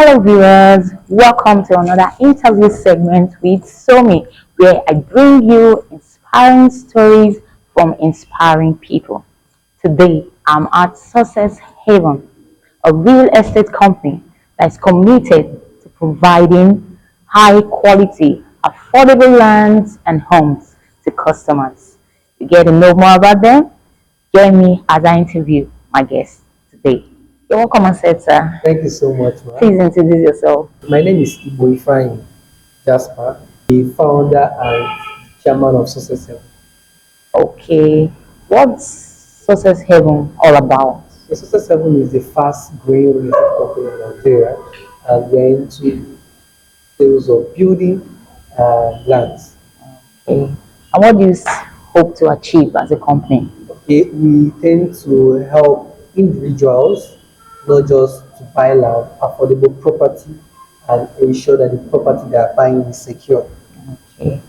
Hello viewers, welcome to another interview segment with Somi, where I bring you inspiring stories from inspiring people. Today, I'm at Success Haven, a real estate company that is committed to providing high quality, affordable lands and homes to customers. You get to know more about them? Join me as I interview my guest today. You're welcome, and sir. Thank you so much, ma. Please introduce yourself. My name is Jasper, the founder and chairman of Success Health. Okay. What's Success Heaven all about? The Success Heaven is the fast growing real estate company in Nigeria, and we're into sales of building lands. Okay. And what do you hope to achieve as a company? Okay, we tend to help individuals not just to buy land, affordable property, and ensure that the property they are buying is secure. Okay.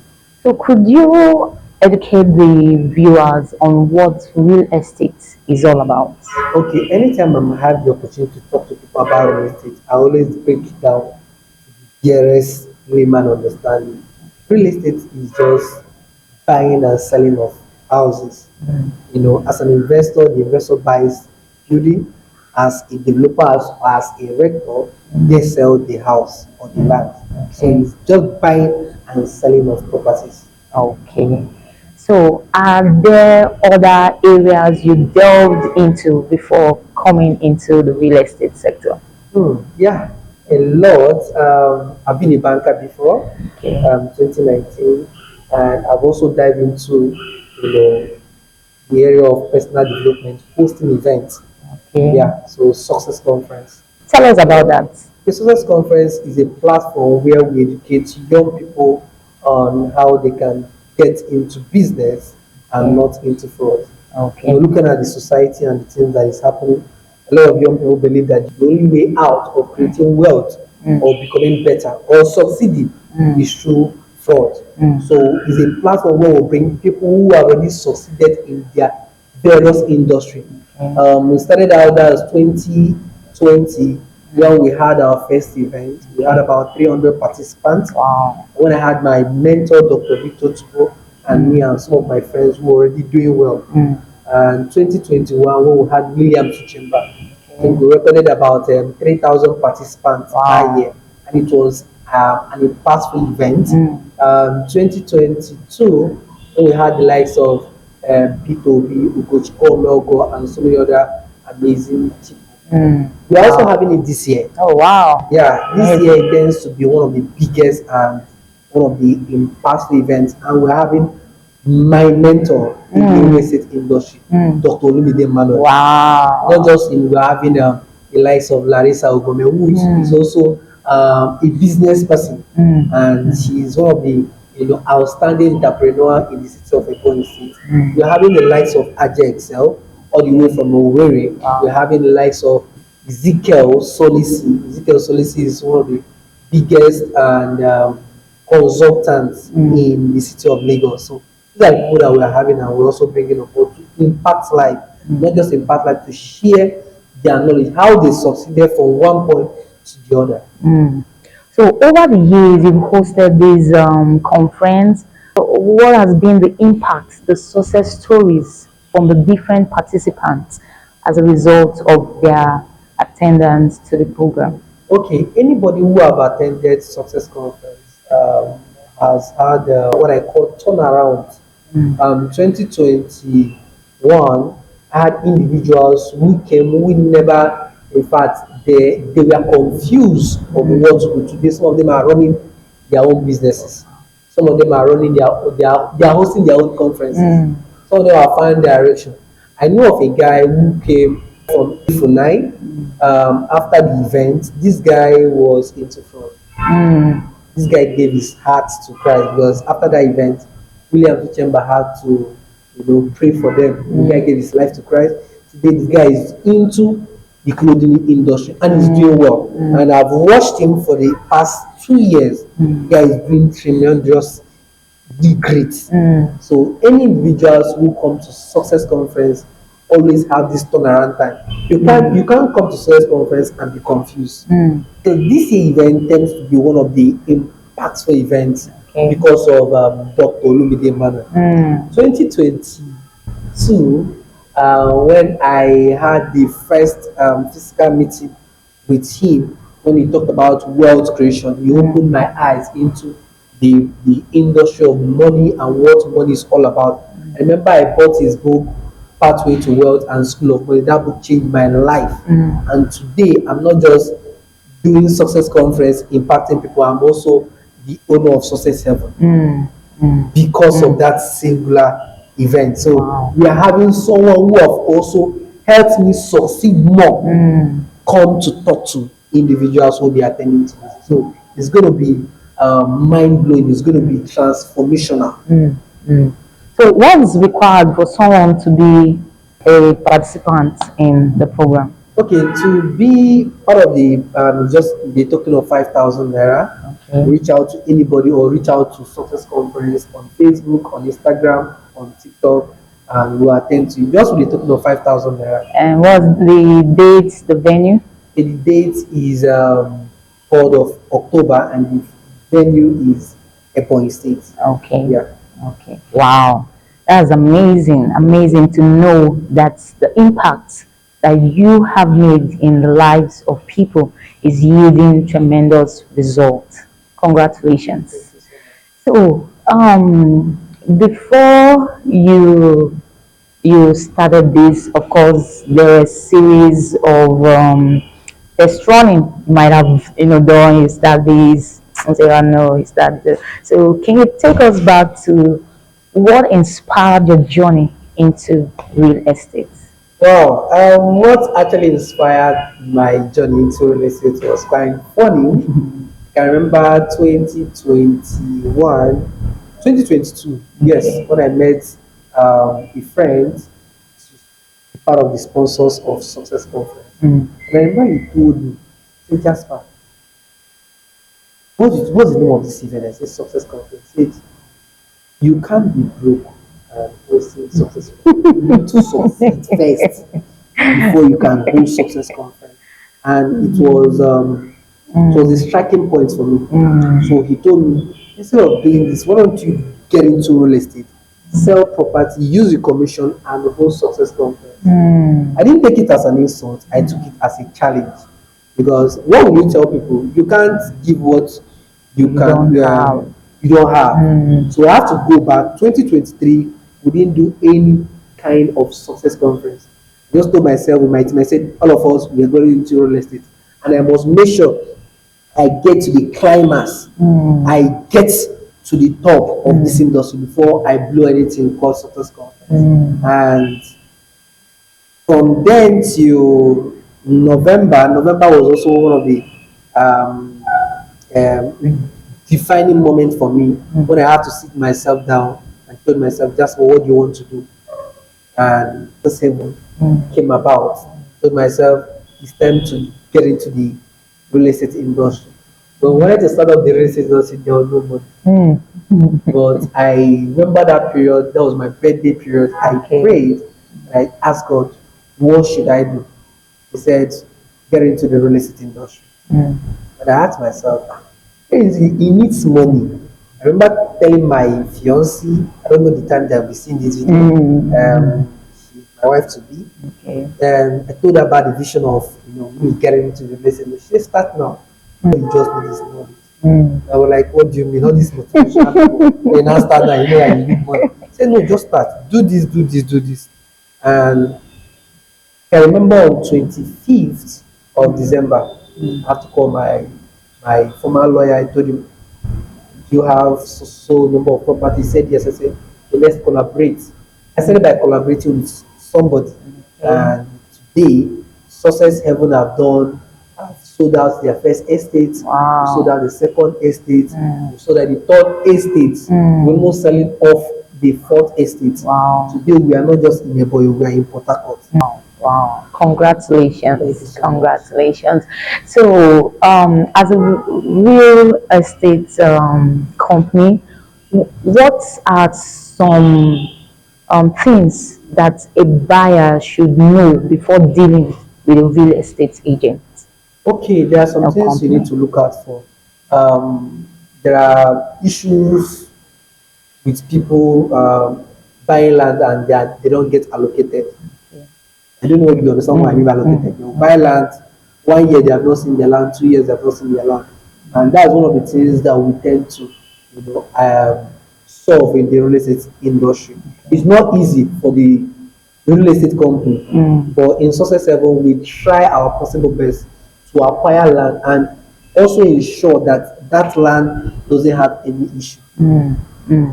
So could you educate the viewers on what real estate is all about? Okay, anytime I have the opportunity to talk to people about real estate, I always break it down dearest layman understanding. Real estate is just buying and selling of houses. As an investor, the investor buys building. As a developer, as a rector, they sell the house or the land. So Okay. it's just buying and selling of properties. Okay. So are there other areas you delved into before coming into the real estate sector? Yeah, a lot. I've been a banker before, Okay. 2019, and I've also dived into the area of personal development, hosting events. Okay. Yeah, so Success Conference. Tell us about that. The Success Conference is a platform where we educate young people on how they can get into business and not into fraud. Okay. Looking at the society and the things that is happening, a lot of young people believe that the only way out of creating wealth or becoming better or succeeding is through fraud. So it's a platform where we bring people who have already succeeded in their various industry. We started out as 2020 when we had our first event. We had about 300 participants. Wow. When I had my mentor, Dr. Victor Tupo, and me and some of my friends who were already doing well. And 2021, when we had Williams Chamber, I think we recorded about 3,000 participants that year, and it was an impactful event. 2022, when we had the likes of P2B, Ugochiko Melgo, and so many other amazing people. We're also having it this year. Oh, wow. Yeah, this year it tends to be one of the biggest and one of the impactful events, and we're having my mentor in the real estate industry, Dr. Olumide Manuel. Wow. Not just in we're having the likes of Larissa Ogome, who is also a business person, and she's one of the outstanding entrepreneur in the city of Ebonyi State. We're having the likes of Aja Excel, all the way from Owerri. We're having the likes of Ezekiel Solisi. Ezekiel Solisi is one of the biggest and consultants in the city of Lagos. So these are the people that we are having, and we're also bringing on board to impact life, not just impact life, to share their knowledge, how they succeeded from one point to the other. So over the years, you've hosted this conference. What has been the impact, the success stories from the different participants as a result of their attendance to the program? Okay, anybody who have attended Success Conference has had what I call turnaround. 2021, I had individuals who came who never, in fact, they were confused of what to do today. Some of them are running their own businesses. Some of them are running they are hosting their own conferences. Some of them are finding direction. I know of a guy who came from Funai. After the event, this guy was into fraud. This guy gave his heart to Christ because after that event, William Chamber had to, pray for them. The guy gave his life to Christ. Today, this guy is into the clothing industry and he's doing well. And I've watched him for the past 2 years. The guy is doing tremendous, great. So any individuals who come to Success Conference always have this turnaround time. You can't come to sales conference and be confused. Mm. So this event tends to be one of the impactful events Okay. because of Dr. Olumide Emmanuel. Mm. 2022, when I had the first physical meeting with him, when he talked about wealth creation, he opened my eyes into the industry of money and what money is all about. I remember I bought his book, Pathway to Wealth and School of Money. That book changed my life. Mm. And today, I'm not just doing success conference, impacting people, I'm also the owner of Success Heaven Mm. Mm. because of Mm. that singular event. So Wow. we are having someone who have also helped me succeed more Mm. come to talk to individuals who will be attending to this. So it's going to be mind blowing. It's going to be transformational. Mm. Mm. So, what is required for someone to be a participant in the program? Okay, to be part of the just the token of 5,000 naira, Okay. reach out to anybody or reach out to Success Conference on Facebook, on Instagram, on TikTok, and we'll attend to you just with the token of 5,000 naira. And what's the date, the venue? The date is 4th of October and the venue is Ebonyi State. Okay. Yeah. Okay. Wow. That's amazing. Amazing to know that the impact that you have made in the lives of people is yielding tremendous results. Congratulations. Thank you so much. So, before you started this, of course, there were a series of test running. You might have, done, is that this, and say, oh no, is that the. So, can you take us back to what inspired your journey into real estate? Wow, what actually inspired my journey into real estate was quite funny. I remember 2021, 2022, yes, when I met a friend, part of the sponsors of Success Conference. Mm. And I remember he told me, say, Jasper, what's the name of this event? I said, Success Conference. He said, you can't be broke and hosting successful. You need to succeed first before you can hold success conference. And it was a striking point for me. So he told me, instead of doing this, why don't you get into real estate, sell property, use the commission, and hold success conference. Mm. I didn't take it as an insult. I took it as a challenge because what will you tell people? You can't give what you don't can have. you don't have. Mm. So I have to go back. 2023, we didn't do any kind of success conference. I just told myself with my team, I said, all of us we are going into real estate, and I must make sure I get to the climax. I get to the top of this industry before I blow anything called success conference. And from then till November was also one of the defining moments for me when I had to sit myself down and told myself, just what do you want to do? And the same came about. Told myself, it's time to get into the real estate industry. But when I wanted to start up the real estate industry, there was no money. But I remember that period, that was my birthday period. I prayed and I asked God, what should I do? He said, get into the real estate industry. And I asked myself, he needs money. I remember telling my fiancée, I don't know the time that we seen this video, she's my wife to be. Okay. I told her about the vision of me getting into the real estate industry. She said, start now. You just need this money. I was like, what do you mean? All this motivation. Then I start now, that you need money. He said, no, just start. Do this, do this, do this. And I remember on 25th of December, I have to call my former lawyer. I told him, do you have so number of properties? He said yes. I said, okay, let's collaborate. I started by collaborating with somebody. And today, Success Heaven have sold out their first estate, Wow. we sold out the second estate, we sold out the third estate. We're almost selling off the fourth estate. Wow. Today, we are not just in Eboyi, we are in Port Harcourt. Wow. Thank you Congratulations. so much. Congratulations. So, as a real estate company, what are some things that a buyer should know before dealing with a real estate agent Okay, there are some or things you need company? to look out for. There are issues with people buying land and they don't get allocated. Okay. I don't know if you understand what I mean by allocated. They will buy Okay. land, 1 year they have not seen their land, 2 years they have not seen their land. And that's one of the things that we tend to, solve in the real estate industry. It's not easy for the real estate company, but in Success 7, we try our possible best to acquire land and also ensure that that land doesn't have any issue.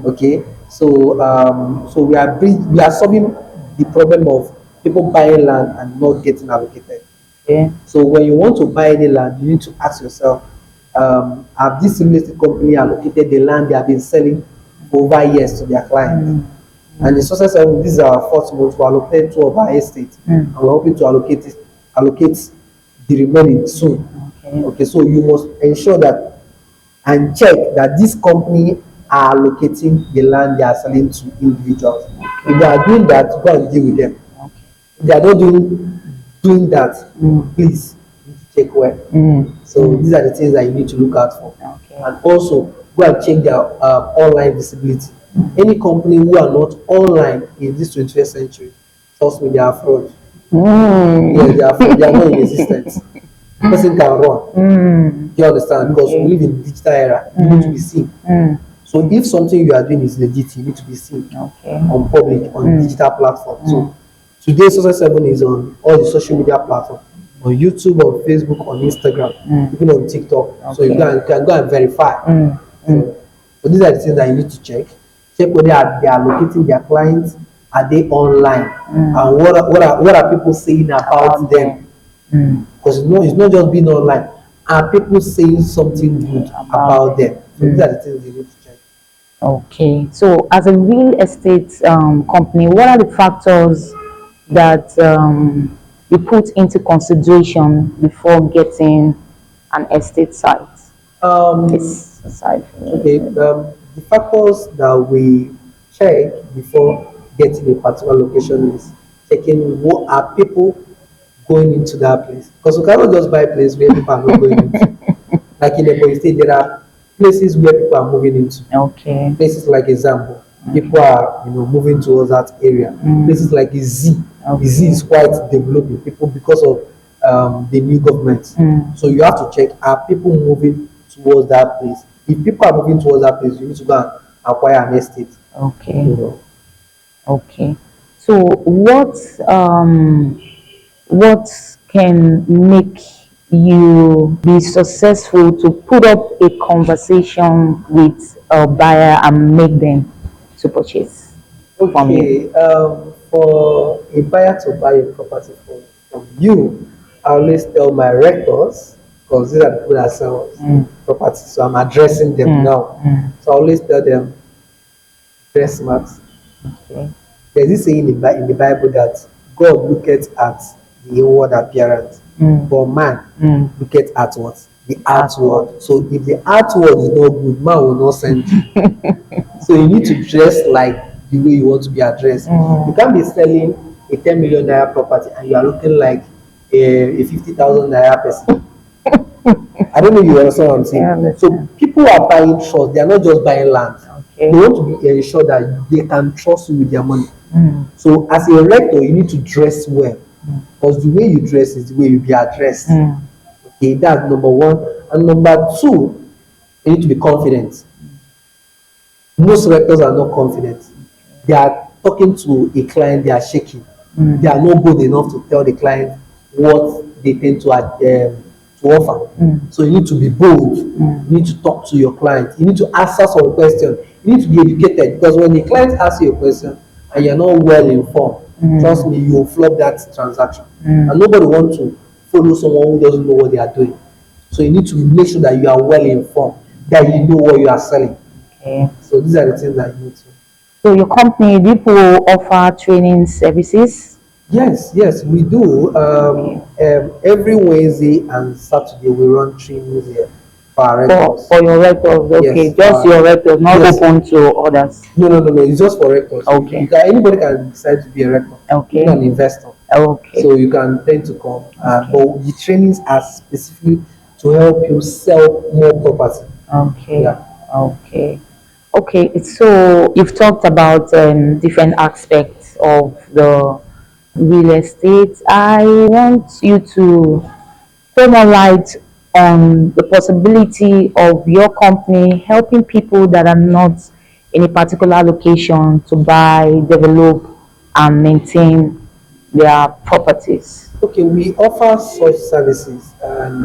Okay, so we are solving the problem of people buying land and not getting allocated. Okay. So when you want to buy any land, you need to ask yourself, have this real estate company allocated the land they have been selling for over years to their clients? And in Success 7, this is our fourth month to allocate two of our estates, and we're hoping to allocate the remaining soon. Okay. Okay, so you must ensure that and check that this company are allocating the land they are selling to individuals. If they are doing that, go and deal with them. Okay. If they are not doing that, please check well. So these are the things that you need to look out for. Okay. And also go and check their online visibility. Any company who are not online in this 21st century, trust me, they are fraud. Yeah, they are fraud. They are not in existence. Person can run. You understand? Because we live in digital era. You need to be seen. So if something you are doing is legit, you need to be seen on public, on digital platform. So today Success 7 is on all the social media platforms, on YouTube, on Facebook, on Instagram, even on TikTok. So you can go and verify. So these are the things that you need to check. Check whether they are locating their clients, are they online, and what are people saying about them? Because it's not just being online. Are people saying something good about them? So these are the things you need to check. Okay. So, as a real estate company, what are the factors that you put into consideration before getting an estate site? This aside from Okay, the factors that we check before getting a particular location is checking what are people going into that place. Because we cannot just buy a place where people are not going into. Like in Ebonyi State, there are places where people are moving into. Okay. Places like example, people are moving towards that area. Places like Izzi, Izzi is quite developing. People because of the new government. So you have to check, are people moving towards that place? If people are moving towards that place, you need to go and acquire an estate. Okay. Okay. So what can make you be successful to put up a conversation with a buyer and make them to purchase from you? Okay, for a buyer to buy a property from you, I always tell my rectors, because these are the people that sell properties, so I'm addressing them now. So I always tell them, dress smart. Okay. There's this saying in the Bible that God looketh at the inward appearance, but man looketh at what? The outward. So if the outward is not good, man will not send you. So you need to dress like the way you want to be addressed. You can't be selling a 10 million naira property and you are looking like a 50,000 naira person. I don't know if you understand what I'm saying. So people are buying trust. They are not just buying land. They want to be ensured that they can trust you with their money. So as a rector, you need to dress well. Because the way you dress is the way you be addressed. Okay, that's number one. And number two, you need to be confident. Most rectors are not confident. They are talking to a client, they are shaking. They are not good enough to tell the client what they tend to offer. So you need to be bold. You need to talk to your client. You need to answer some questions. You need to be educated, because when the client asks you a question and you're not well informed, trust me, you will flop that transaction. And nobody wants to follow someone who doesn't know what they are doing. So you need to make sure that you are well informed, that you know what you are selling. Okay. So these are the things that you need to. So your company, do you offer training services? Yes, we do. Every Wednesday and Saturday we run trainings here. for our For rectors. for your rectors, okay, Yes, just your rectors, not yes. open to others. No. It's just for rectors. Okay, Anybody can decide to be a rector, even okay, an investor. okay, So you can tend to come, okay, but the trainings are specifically to help you sell more property. okay, Yeah. okay. Okay, so you've talked about different aspects of the real estate. I want you to throw more light on the possibility of your company helping people that are not in a particular location to buy, develop, and maintain their properties. Okay, we offer such services, and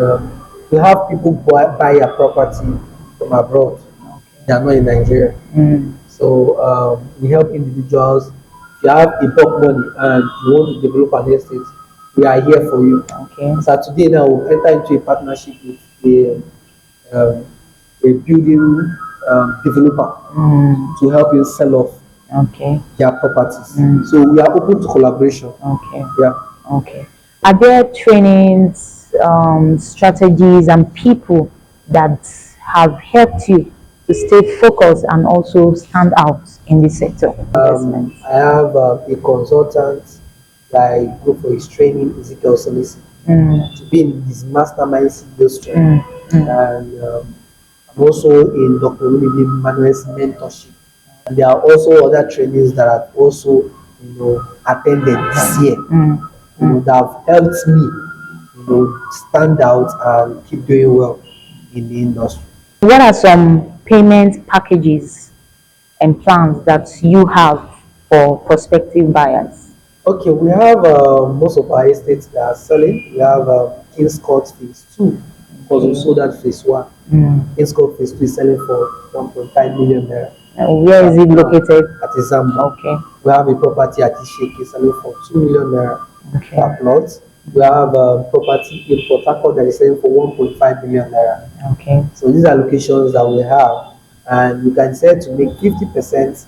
we have people buy a property from abroad. They are not in Nigeria. Mm, So we help individuals. If you have a bulk money and you want to develop an estate, we are here for you. okay. So today now we've entered into a partnership with um, a building developer Mm, to help you sell off okay. their properties. Mm, So we are open to collaboration. okay. Yeah. Okay. Are there trainings, strategies, and people that have helped you to stay focused and also stand out in this sector of investment? I have a consultant that I go for his training, Ezekiel Solisi, Mm, to be in his mastermind industry. mm, mm. And I'm also in Dr. Olivia Manuel's mentorship. And there are also other trainings that I've also, attended this year, Mm, mm. that have helped me, stand out and keep doing well in the industry. What are some payment packages and plans that you have for prospective buyers? Okay, we have most of our estates that are selling. We have King's Court Phase 2 because we Okay. sold that Phase 1. Mm. King's Court Phase 2 is selling for 1.5 million naira. Where is it located? At Izamba. Okay. We have a property at Isheke selling for 2 million naira Okay. per plot. We have a property in Port Harcourt that is selling for 1.5 million naira. Okay. So these are locations that we have, and you can decide to make 50%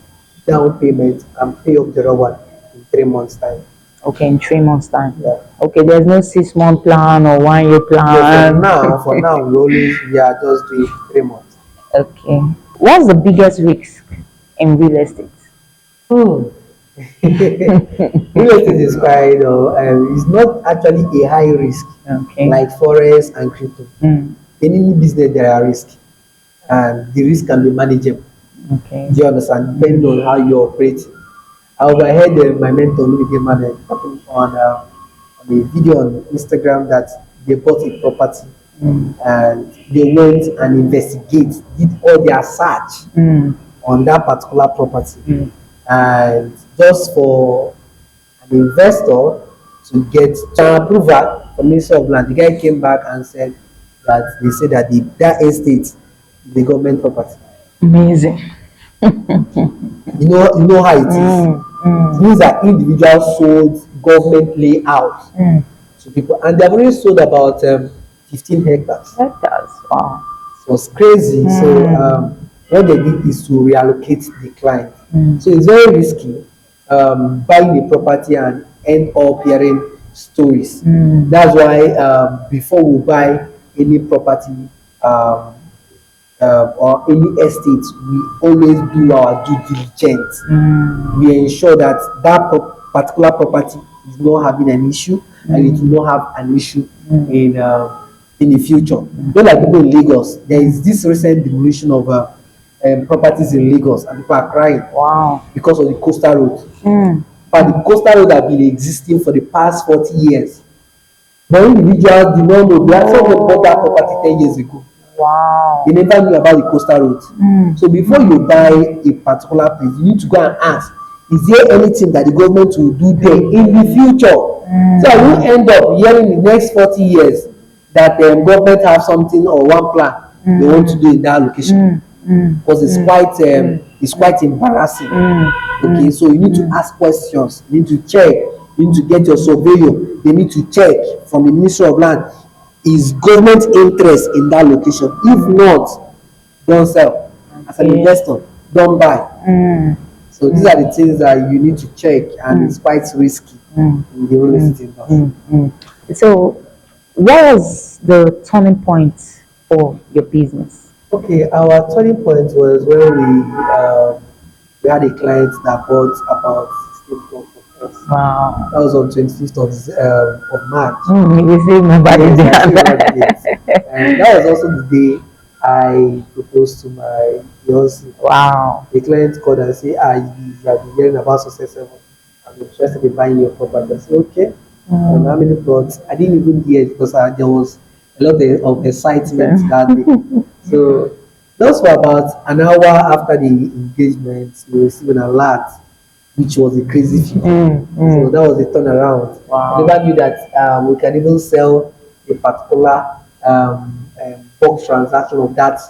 down payment and pay off the other one in 3 months' time. Okay, in 3 months' time. Yeah. Okay, there's no 6 month plan or 1 year No, plan. for now, we are just doing 3 months. Okay. What's the biggest risk in real estate? Hmm. Real estate is quite, it's not actually a high risk Okay. like forex and crypto. Mm, Any business there are risks, and the risk can be manageable. okay. Do you understand? Depending on how you operate. I overheard my mentor Louis Manuel talking on a video on Instagram that they bought a property Mm, and they went and did all their search mm, on that particular property. mm. And just for an investor to get an approval from Minister of Land, the guy came back and said that they said that that estate is the government property. Amazing. You know how it is. Mm, mm, These are individuals sold government layout mm. to people, and they've already sold about 15 hectares. That does. Wow. It was crazy. So Mm, what they did is to reallocate the client. mm, So it's very risky buying a property and end up hearing stories. mm, That's why before we buy any property um, or any estate, we always do our due diligence. mm, We ensure that particular property is not having an issue and it will not have an issue in the future. Just like people in Lagos, there is this recent demolition of properties in Lagos, and people are crying wow. because of the coastal road. Mm, But the coastal road have been existing for the past 40 years. But individuals did not know. They actually bought that property 10 years ago. wow. They never knew about the coastal road. Mm, So before you buy a particular place, you need to go and ask, is there anything that the government will do there in the future? So I will end up hearing in the next 40 years that the government have something or one plan they want to do in that location. Because it's quite embarrassing. Okay, so you need to ask questions, you need to check, you need to get your surveyor, they need to check from the Ministry of Land, is government interest in that location? If not, don't sell. As an investor, don't buy. mm, So these are the things that you need to check, and it's quite risky mm, in the real estate industry. mm. So, what was the turning point for your business? Okay, our turning point was when we had a client that bought about 16 plots of us. Wow. That was on 25th of March. You see, nobody Yes, I still remember the date. did. And that was also the day I proposed to my fiancée. Wow. The client called and said, you have been hearing about Success 7. I'm interested in buying your property. I said, okay. And how many plots? I didn't even hear it because there was a lot of excitement that day. So, just for about an hour after the engagement, we received an alert, which was a crazy figure. So that was a turnaround. I Wow. never knew that we can even sell a particular box transaction of that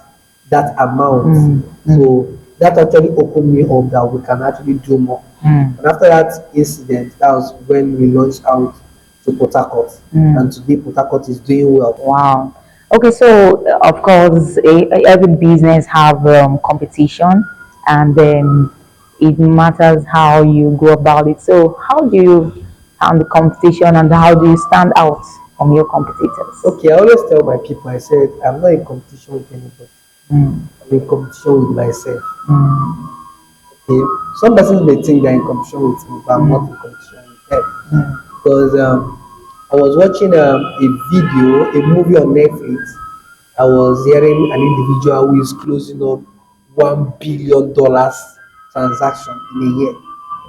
amount. So that actually opened me up that we can actually do more. And after that incident, that was when we launched out to Port Harcourt. And today Port Harcourt is doing well. Wow. Okay, so of course, every business have competition, and it matters how you go about it. So, how do you handle competition, and how do you stand out from your competitors? Okay, I always tell my people, I said, I'm not in competition with anybody. Mm, I'm in competition with myself. mm, Okay? Some persons may think they're in competition with me, but I'm not in competition with them. Because I was watching a video, a movie on Netflix. I was hearing an individual who is closing up $1 billion transaction in a year.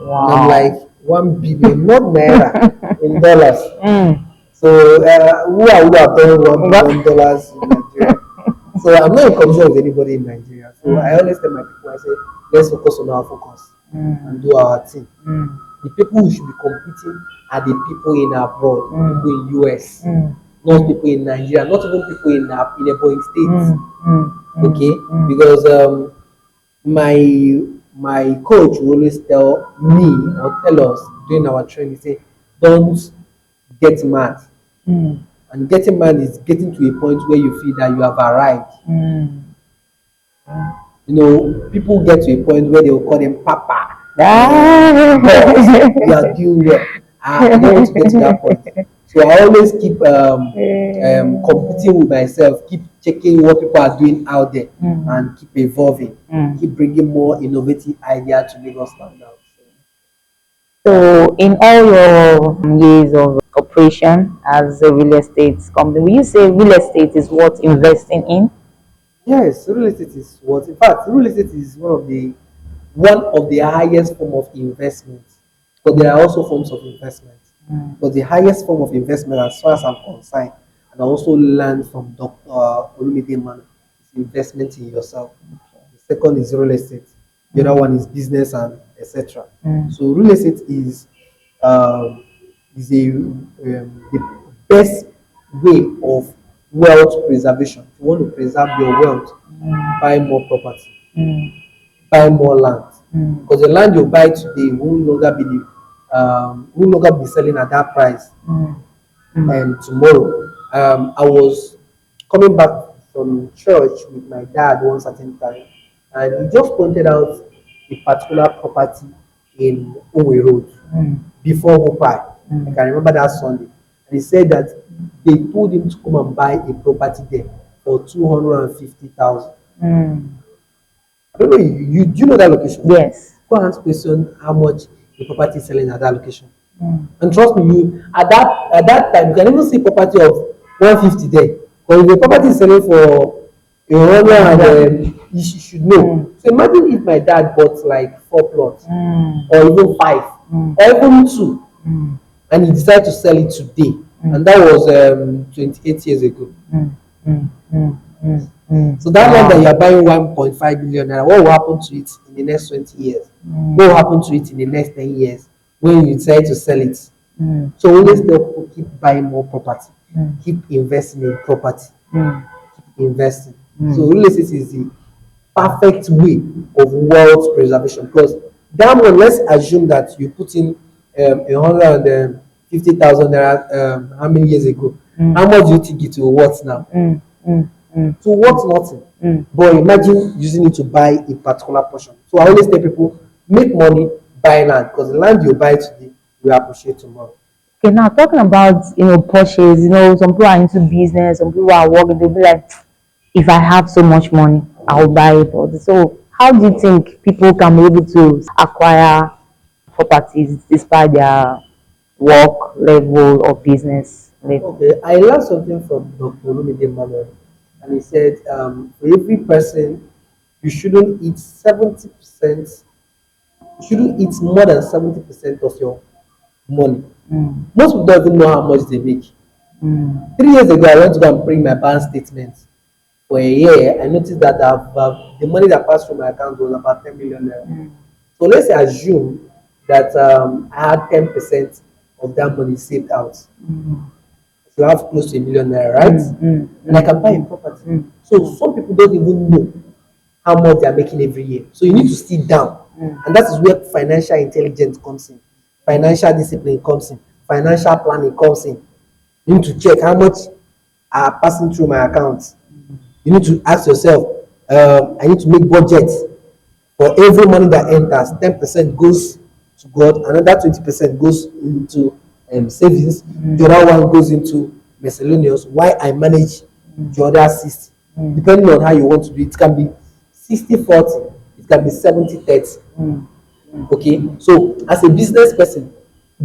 And I'm like, wow. 1 billion, not naira, in dollars. Mm. So who are who have done $1 billion in Nigeria? So I'm not in competition with anybody in Nigeria. So I always tell my people, I say, let's focus on our focus and do our thing. Mm. The people who should be competing are the people in abroad, people in US, Mm. not people in Nigeria, not even people in neighboring states. Okay, Mm. because my coach will always tell me or tell us during our training, say, don't get mad. Mm. And getting mad is getting to a point where you feel that you have arrived. Mm. You know, people get to a point where they will call them Papa. Ah. Boss, you are doing well. I don't want to get to that point. So I always keep competing with myself, keep checking what people are doing out there, and keep evolving, keep bringing more innovative ideas to make us stand out. So, in all your years of operation as a real estate company, will you say real estate is worth investing in? Yes, real estate is what. In fact, real estate is one of the highest form of investment. But there are also forms of investment. But the highest form of investment, as far as I'm concerned, and I also learned from Dr. Olumide Man, is investment in yourself. The second is real estate. The other one is business and etc. So real estate um, the best way of wealth preservation. If you want to preserve your wealth, buy more property, buy more land. Because the land you buy today will no longer be selling at that price. And tomorrow, I was coming back from church with my dad one certain time, and he just pointed out a particular property in Owe Road before Hopai. I can remember that Sunday. And he said that they told him to come and buy a property there for 250,000. I don't know, do you know that location? Yes. Go and ask question how much the property is selling at that location. And trust me, you at that time you can even see property of 150 there. But if the property is selling for a hundred and you should know. So imagine if my dad bought like 4 plots or even 5 or even 2 and he decided to sell it today. And that was 28 years ago. So that land that you are buying 1.5 billion naira, what will happen to it in the next 20 years? What will happen to it in the next 10 years when you decide to sell it? So always tell people keep buying more property, keep investing in property, keep investing. So real estate is the perfect way of wealth preservation because that one, let's assume that you put in 150,000 naira how many years ago? How much do you think it will worth now? So worth nothing. But imagine using it to buy a particular portion. So I always tell people make money, buy land because the land you buy today you appreciate tomorrow. Okay, now talking about purchase, some people are into business, some people are working, they'll be like, if I have so much money, I'll buy it. So, how do you think people can be able to acquire properties despite their work level or business level? Okay, I learned something from Dr. Olumide Manuel, and he said, for every person, you shouldn't eat 70%, you shouldn't eat more than 70% of your money. Mm, Most people don't even know how much they make. mm, 3 years ago, I went to go and print my bank statement. For a year, I noticed that the money that passed through my account was about 10 million naira. mm, So let's assume that I had 10% of that money saved out. mm, You have close to a million naira, right? mm, mm, And I can buy a mm, property. mm, So some people don't even know how much they are making every year. So you need to sit down, mm, and that is where financial intelligence comes in, financial discipline comes in, financial planning comes in. You need to check how much are passing through my account. You need to ask yourself, I need to make budget for every money that enters. 10% goes to God, another 20% goes into savings, the mm, other one goes into miscellaneous. Why I manage the other 60, mm, depending on how you want to do it. It can be 60-40, it can be 70-30. mm, Okay, so as a business person,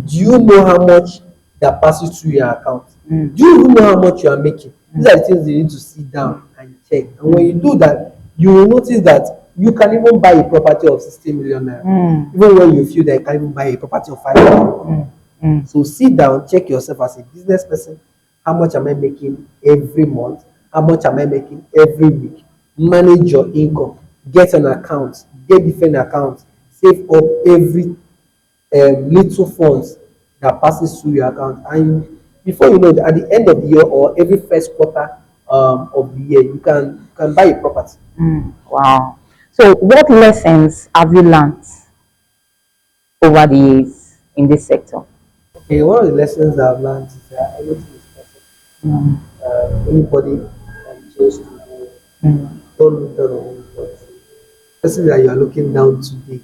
do you know how much that passes through your account? mm, Do you even know how much you are making? These mm, are the things you need to sit down and check. And when you do that, you will notice that you can even buy a property of 60 million naira, mm, even when you feel that you can even buy a property of 5 million. mm, mm, So sit down, check yourself as a business person. How much am I making every month? How much am I making every week? Manage your income. Get an account. Get different accounts. Save up every little funds that passes through your account. And before you know it, at the end of the year or every first quarter of the year, you can buy a property. mm. Wow. So, what lessons have you learned over the years in this sector? Okay, one of the lessons I've learned is that everything is possible. Mm, Anybody can change tomorrow. mm, Don't look down on anybody. Person that you are looking down today,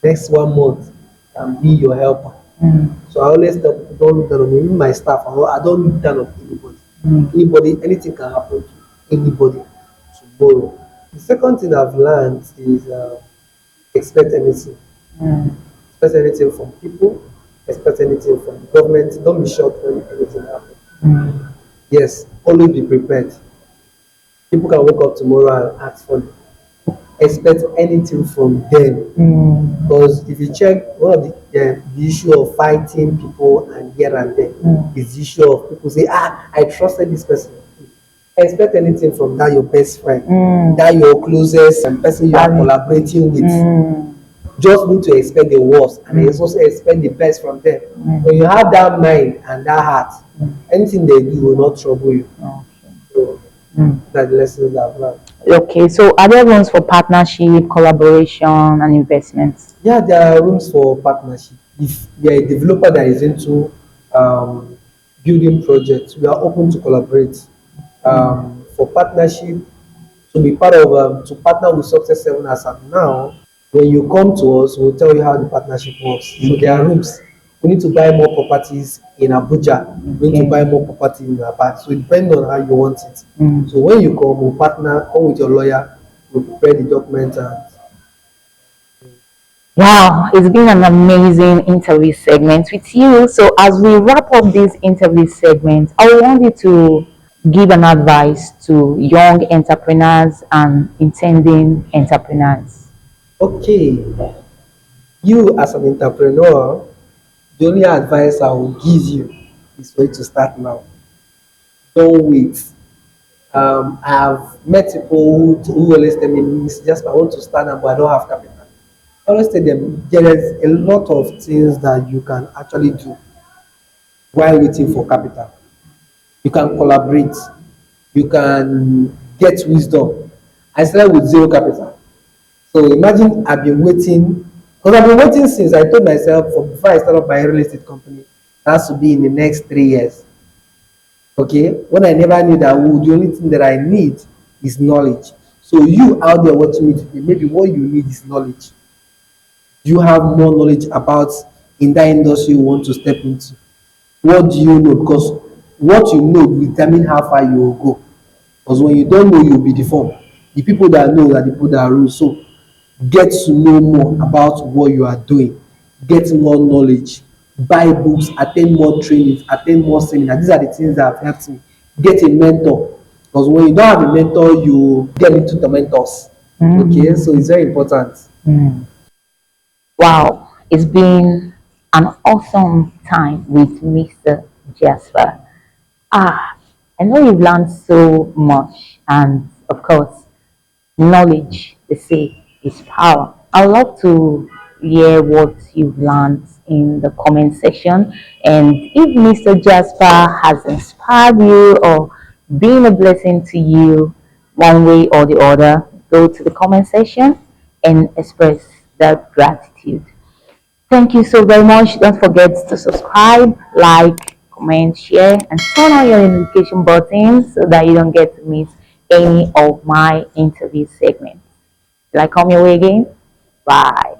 next 1 month can be your helper. mm, So I always tell people, don't look down on me. Even my staff, I don't look down on anybody. mm, Anybody, anything can happen to anybody tomorrow. The second thing I've learned is expect anything. mm, Expect anything from people. Expect anything from the government. Don't be shocked when anything happens. mm, Yes, always be prepared. People can wake up tomorrow and ask for expect anything from them. mm, Because if you check one of the issue of fighting people and here and there mm, is the issue of people say, I trusted this person. Expect anything from that your best friend, mm. that your closest person you are Valid. collaborating with. Mm, Just need to expect the worst and mm, also expect the best from them. mm, When you have that mind and that heart, mm. anything they do will not trouble you. Okay. So Mm. that's the lessons I've learned. Okay, so are there rooms for partnership, collaboration, and investments? Yeah, there are rooms for partnership. If you're a developer that is into um, building projects, we are open to collaborate. For partnership, to be part of, to partner with Success 7 as of now, when you come to us, we'll tell you how the partnership works. So there are Okay, rooms. We need to buy more properties in Abuja. We need to okay. buy more property in Aba. So it depends on how you want it. Mm. So when you come, we'll partner, come with your lawyer, we'll prepare the document and Wow, it's been an amazing interview segment with you. So, as we wrap up this interview segment, I want you to give an advice to young entrepreneurs and intending entrepreneurs. okay, you as an entrepreneur, the only advice I will give you is for you to start now. Don't wait. I have met people who always tell me, Miss Jasper, I want to start now, but I don't have capital. I always tell them there is a lot of things that you can actually do while waiting for capital. You can collaborate, you can get wisdom. I started with zero capital. So imagine I've been waiting, because I've been waiting since I told myself from before I started my real estate company, it has to be in the next 3 years. Okay, when I never knew that the only thing that I need is knowledge. So you out there watching me today, maybe what you need is knowledge. You have more knowledge about in that industry you want to step into. What do you know? Because what you know will determine how far you will go. Because when you don't know, you'll be deformed. The people that know are the people that rule. So get to know more about what you are doing, get more knowledge, buy books, attend more trainings, attend more seminars. These are the things that have helped me. Get a mentor, because when you don't have a mentor, you get into the mentors. Okay, so it's very important. Mm. Wow, it's been an awesome time with Mr. Jasper. Ah, I know you've learned so much, and of course, knowledge, they say, is power. I'd love to hear what you've learned in the comment section. And if Mr. Jasper has inspired you or been a blessing to you one way or the other, go to the comment section and express that gratitude. Thank you so very much. Don't forget to subscribe, like, comment, share, and turn on your notification button so that you don't get to miss any of my interview segments. Will I come your way again? Bye.